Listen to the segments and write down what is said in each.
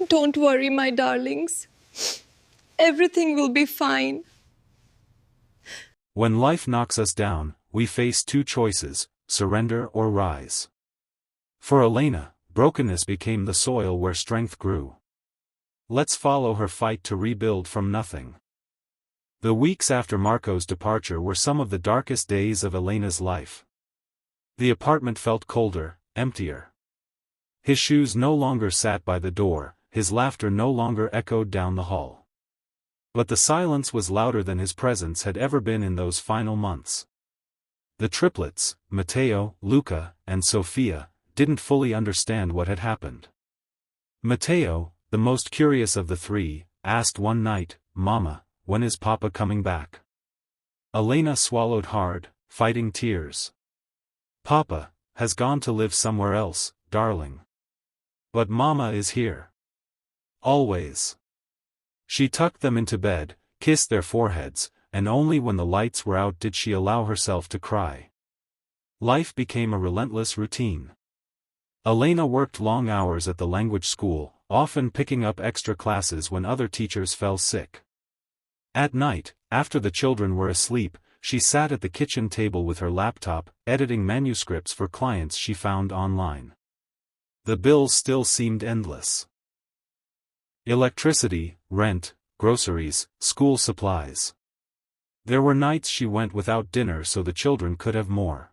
Don't worry, my darlings. Everything will be fine. When life knocks us down, we face two choices: surrender or rise. For Elena, brokenness became the soil where strength grew. Let's follow her fight to rebuild from nothing. The weeks after Marco's departure were some of the darkest days of Elena's life. The apartment felt colder, emptier. His shoes no longer sat by the door, his laughter no longer echoed down the hall. But the silence was louder than his presence had ever been in those final months. The triplets, Matteo, Luca, and Sofia, didn't fully understand what had happened. Matteo, the most curious of the three, asked one night, "Mama, when is Papa coming back?" Elena swallowed hard, fighting tears. "Papa has gone to live somewhere else, darling. But Mama is here. Always." She tucked them into bed, kissed their foreheads, and only when the lights were out did she allow herself to cry. Life became a relentless routine. Elena worked long hours at the language school, often picking up extra classes when other teachers fell sick. At night, after the children were asleep, she sat at the kitchen table with her laptop, editing manuscripts for clients she found online. The bills still seemed endless. Electricity, rent, groceries, school supplies. There were nights she went without dinner so the children could have more.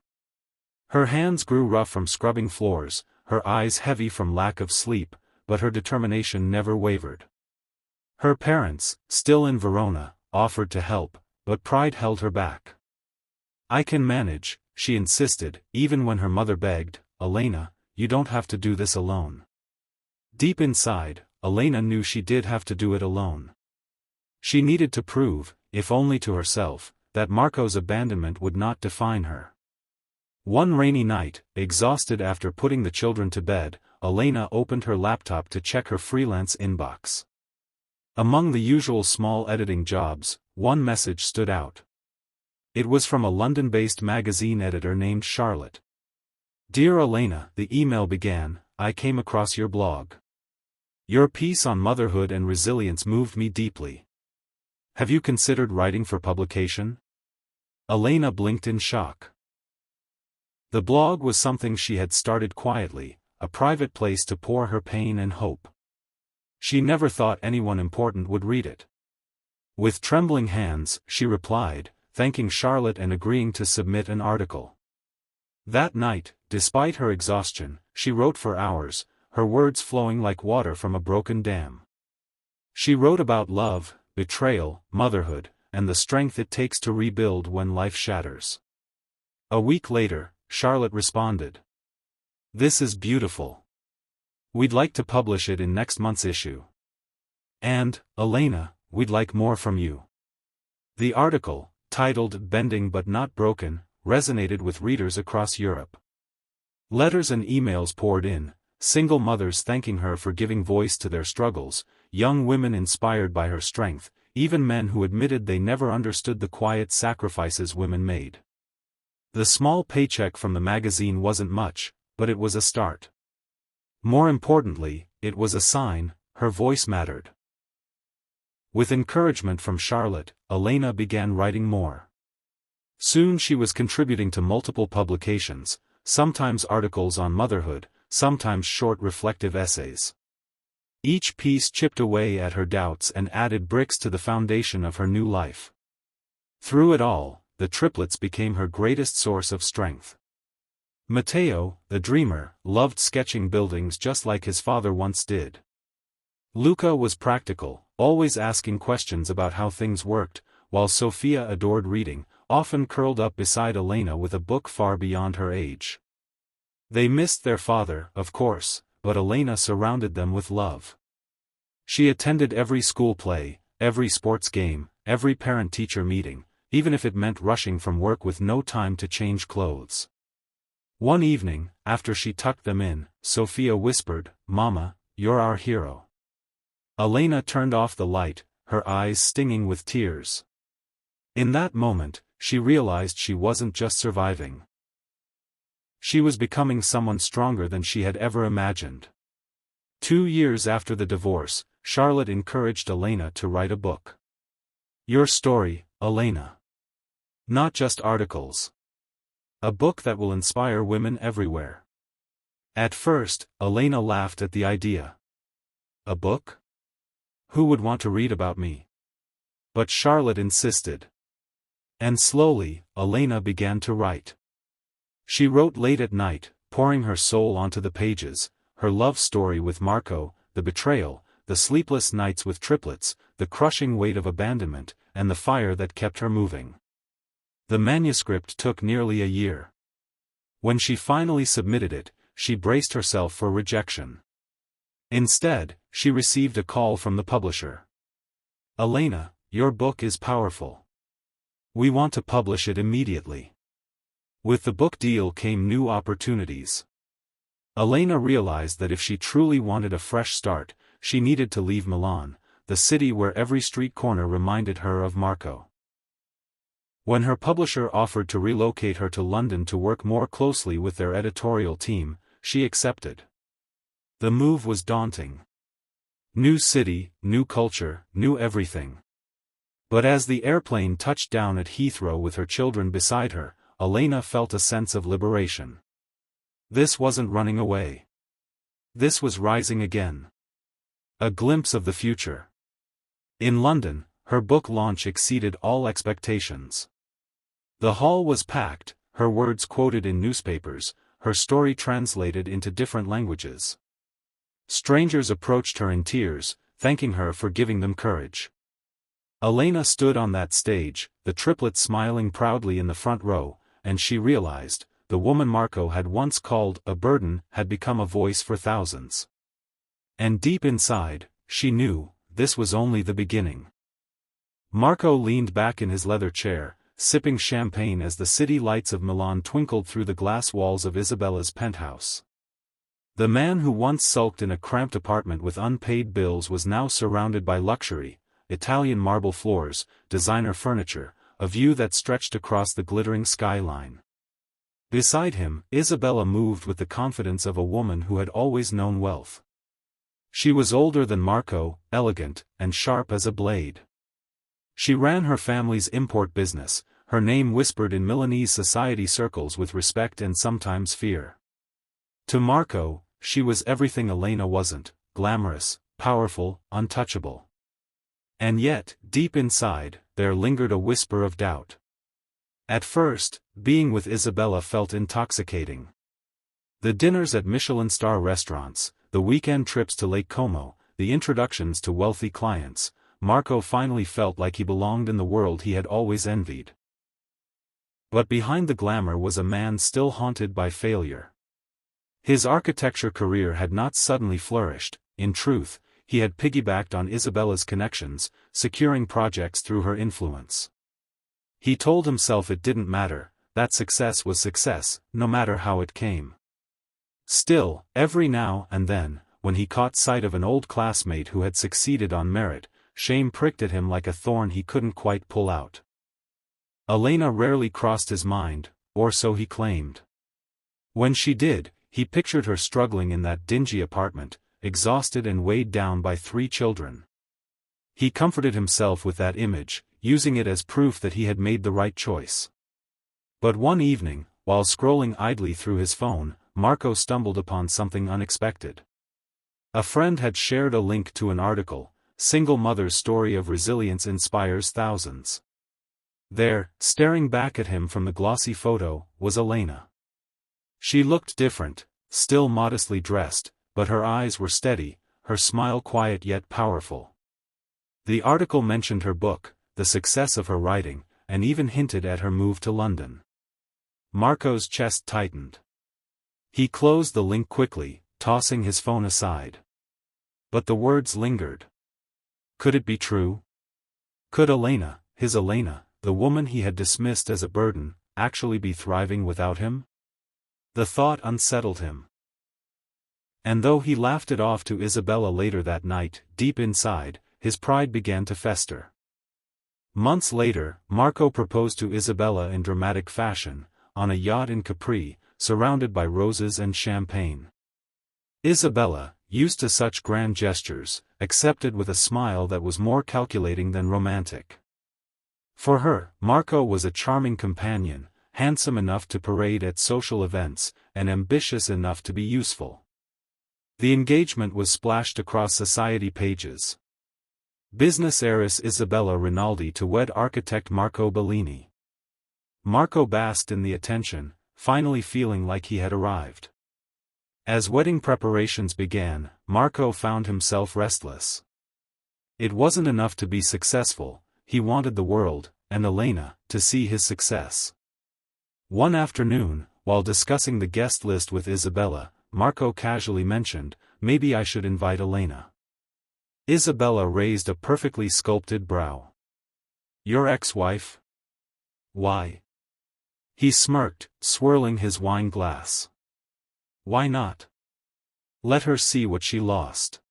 Her hands grew rough from scrubbing floors, her eyes heavy from lack of sleep, but her determination never wavered. Her parents, still in Verona, offered to help, but pride held her back. "I can manage," she insisted, even when her mother begged, "Elena, you don't have to do this alone." Deep inside, Elena knew she did have to do it alone. She needed to prove, if only to herself, that Marco's abandonment would not define her. One rainy night, exhausted after putting the children to bed, Elena opened her laptop to check her freelance inbox. Among the usual small editing jobs, one message stood out. It was from a London-based magazine editor named Charlotte. "Dear Elena," the email began, "I came across your blog. Your piece on motherhood and resilience moved me deeply. Have you considered writing for publication?" Elena blinked in shock. The blog was something she had started quietly, a private place to pour her pain and hope. She never thought anyone important would read it. With trembling hands, she replied, thanking Charlotte and agreeing to submit an article. That night, despite her exhaustion, she wrote for hours, her words flowing like water from a broken dam. She wrote about love, betrayal, motherhood, and the strength it takes to rebuild when life shatters. A week later, Charlotte responded. "This is beautiful. We'd like to publish it in next month's issue. And, Elena, we'd like more from you." The article, titled "Bending but Not Broken," resonated with readers across Europe. Letters and emails poured in, single mothers thanking her for giving voice to their struggles, young women inspired by her strength, even men who admitted they never understood the quiet sacrifices women made. The small paycheck from the magazine wasn't much, but it was a start. More importantly, it was a sign, her voice mattered. With encouragement from Charlotte, Elena began writing more. Soon she was contributing to multiple publications, sometimes articles on motherhood, sometimes short reflective essays. Each piece chipped away at her doubts and added bricks to the foundation of her new life. Through it all, the triplets became her greatest source of strength. Matteo, the dreamer, loved sketching buildings just like his father once did. Luca was practical, always asking questions about how things worked, while Sofia adored reading, often curled up beside Elena with a book far beyond her age. They missed their father, of course, but Elena surrounded them with love. She attended every school play, every sports game, every parent-teacher meeting, even if it meant rushing from work with no time to change clothes. One evening, after she tucked them in, Sofia whispered, "Mama, you're our hero." Elena turned off the light, her eyes stinging with tears. In that moment, she realized she wasn't just surviving. She was becoming someone stronger than she had ever imagined. 2 years after the divorce, Charlotte encouraged Elena to write a book. Your story, Elena. Not just articles. A book that will inspire women everywhere. At first, Elena laughed at the idea. A book? Who would want to read about me? But Charlotte insisted. And slowly, Elena began to write. She wrote late at night, pouring her soul onto the pages, her love story with Marco, the betrayal, the sleepless nights with triplets, the crushing weight of abandonment, and the fire that kept her moving. The manuscript took nearly a year. When she finally submitted it, she braced herself for rejection. Instead, she received a call from the publisher. Elena, your book is powerful. We want to publish it immediately. With the book deal came new opportunities. Elena realized that if she truly wanted a fresh start, she needed to leave Milan, the city where every street corner reminded her of Marco. When her publisher offered to relocate her to London to work more closely with their editorial team, she accepted. The move was daunting. New city, new culture, new everything. But as the airplane touched down at Heathrow with her children beside her, Elena felt a sense of liberation. This wasn't running away. This was rising again. A glimpse of the future. In London, her book launch exceeded all expectations. The hall was packed, her words quoted in newspapers, her story translated into different languages. Strangers approached her in tears, thanking her for giving them courage. Elena stood on that stage, the triplets smiling proudly in the front row, and she realized, the woman Marco had once called a burden had become a voice for thousands. And deep inside, she knew, this was only the beginning. Marco leaned back in his leather chair, sipping champagne as the city lights of Milan twinkled through the glass walls of Isabella's penthouse. The man who once sulked in a cramped apartment with unpaid bills was now surrounded by luxury, Italian marble floors, designer furniture, a view that stretched across the glittering skyline. Beside him, Isabella moved with the confidence of a woman who had always known wealth. She was older than Marco, elegant, and sharp as a blade. She ran her family's import business, her name whispered in Milanese society circles with respect and sometimes fear. To Marco, she was everything Elena wasn't, glamorous, powerful, untouchable. And yet, deep inside, there lingered a whisper of doubt. At first, being with Isabella felt intoxicating. The dinners at Michelin-star restaurants, the weekend trips to Lake Como, the introductions to wealthy clients, Marco finally felt like he belonged in the world he had always envied. But behind the glamour was a man still haunted by failure. His architecture career had not suddenly flourished. In truth, he had piggybacked on Isabella's connections, securing projects through her influence. He told himself it didn't matter, that success was success, no matter how it came. Still, every now and then, when he caught sight of an old classmate who had succeeded on merit, shame pricked at him like a thorn he couldn't quite pull out. Elena rarely crossed his mind, or so he claimed. When she did, he pictured her struggling in that dingy apartment, exhausted and weighed down by 3 children. He comforted himself with that image, using it as proof that he had made the right choice. But one evening, while scrolling idly through his phone, Marco stumbled upon something unexpected. A friend had shared a link to an article, "Single Mother's Story of Resilience Inspires Thousands." There, staring back at him from the glossy photo, was Elena. She looked different, still modestly dressed, but her eyes were steady, her smile quiet yet powerful. The article mentioned her book, the success of her writing, and even hinted at her move to London. Marco's chest tightened. He closed the link quickly, tossing his phone aside. But the words lingered. Could it be true? Could Elena, his Elena, the woman he had dismissed as a burden, actually be thriving without him? The thought unsettled him. And though he laughed it off to Isabella later that night, deep inside, his pride began to fester. Months later, Marco proposed to Isabella in dramatic fashion, on a yacht in Capri, surrounded by roses and champagne. Isabella, used to such grand gestures, accepted with a smile that was more calculating than romantic. For her, Marco was a charming companion, handsome enough to parade at social events, and ambitious enough to be useful. The engagement was splashed across society pages. Business heiress Isabella Rinaldi to wed architect Marco Bellini. Marco basked in the attention, finally feeling like he had arrived. As wedding preparations began, Marco found himself restless. It wasn't enough to be successful, he wanted the world, and Elena, to see his success. One afternoon, while discussing the guest list with Isabella, Marco casually mentioned, "Maybe I should invite Elena." Isabella raised a perfectly sculpted brow. "Your ex-wife? Why?" He smirked, swirling his wine glass. "Why not? Let her see what she lost."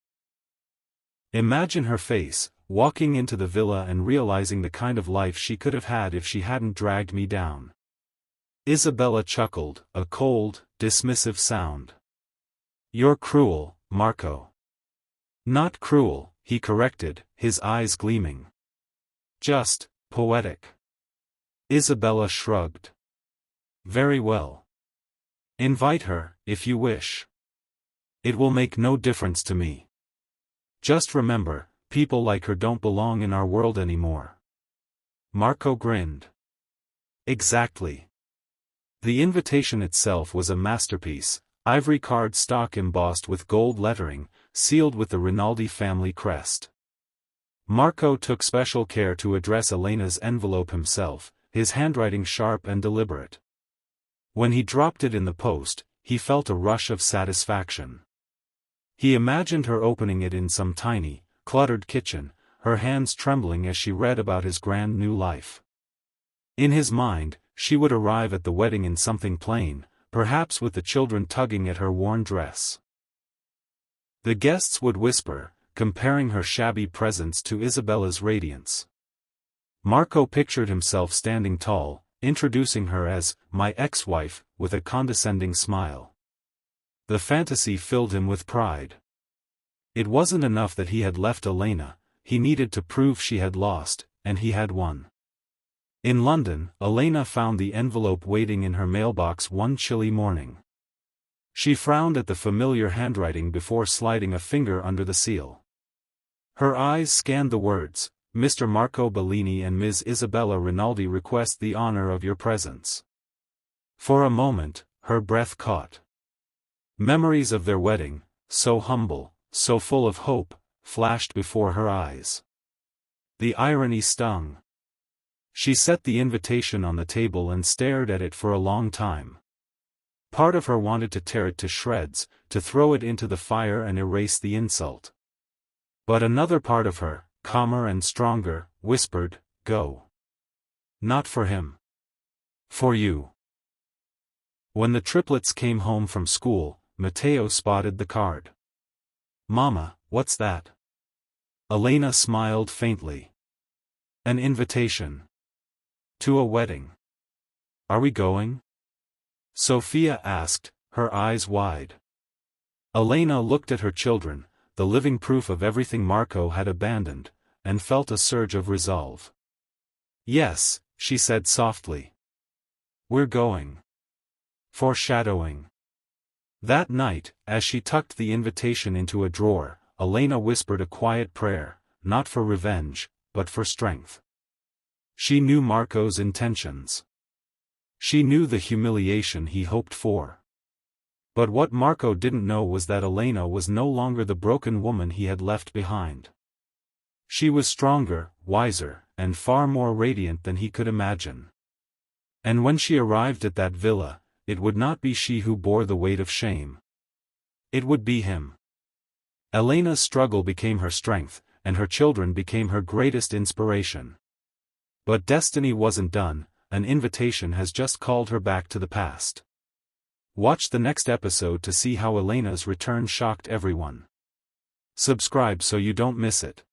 Imagine her face, walking into the villa and realizing the kind of life she could have had if she hadn't dragged me down. Isabella chuckled, a cold, dismissive sound. "You're cruel, Marco." "Not cruel," he corrected, his eyes gleaming. "Just poetic." Isabella shrugged. "Very well. Invite her, if you wish. It will make no difference to me. Just remember, people like her don't belong in our world anymore." Marco grinned. "Exactly." The invitation itself was a masterpiece, ivory cardstock embossed with gold lettering, sealed with the Rinaldi family crest. Marco took special care to address Elena's envelope himself, his handwriting sharp and deliberate. When he dropped it in the post, he felt a rush of satisfaction. He imagined her opening it in some tiny, cluttered kitchen, her hands trembling as she read about his grand new life. In his mind, she would arrive at the wedding in something plain, perhaps with the children tugging at her worn dress. The guests would whisper, comparing her shabby presents to Isabella's radiance. Marco pictured himself standing tall, introducing her as, "my ex-wife," with a condescending smile. The fantasy filled him with pride. It wasn't enough that he had left Elena, he needed to prove she had lost, and he had won. In London, Elena found the envelope waiting in her mailbox one chilly morning. She frowned at the familiar handwriting before sliding a finger under the seal. Her eyes scanned the words, "Mr. Marco Bellini and Ms. Isabella Rinaldi request the honor of your presence." For a moment, her breath caught. Memories of their wedding, so humble, so full of hope, flashed before her eyes. The irony stung. She set the invitation on the table and stared at it for a long time. Part of her wanted to tear it to shreds, to throw it into the fire and erase the insult. But another part of her, calmer and stronger, whispered, "Go. Not for him. For you." When the triplets came home from school, Matteo spotted the card. "Mama, what's that?" Elena smiled faintly. "An invitation. To a wedding." "Are we going?" Sophia asked, her eyes wide. Elena looked at her children, the living proof of everything Marco had abandoned, and felt a surge of resolve. "Yes," she said softly. "We're going." Foreshadowing. That night, as she tucked the invitation into a drawer, Elena whispered a quiet prayer, not for revenge, but for strength. She knew Marco's intentions. She knew the humiliation he hoped for. But what Marco didn't know was that Elena was no longer the broken woman he had left behind. She was stronger, wiser, and far more radiant than he could imagine. And when she arrived at that villa, it would not be she who bore the weight of shame. It would be him. Elena's struggle became her strength, and her children became her greatest inspiration. But destiny wasn't done, an invitation has just called her back to the past. Watch the next episode to see how Elena's return shocked everyone. Subscribe so you don't miss it.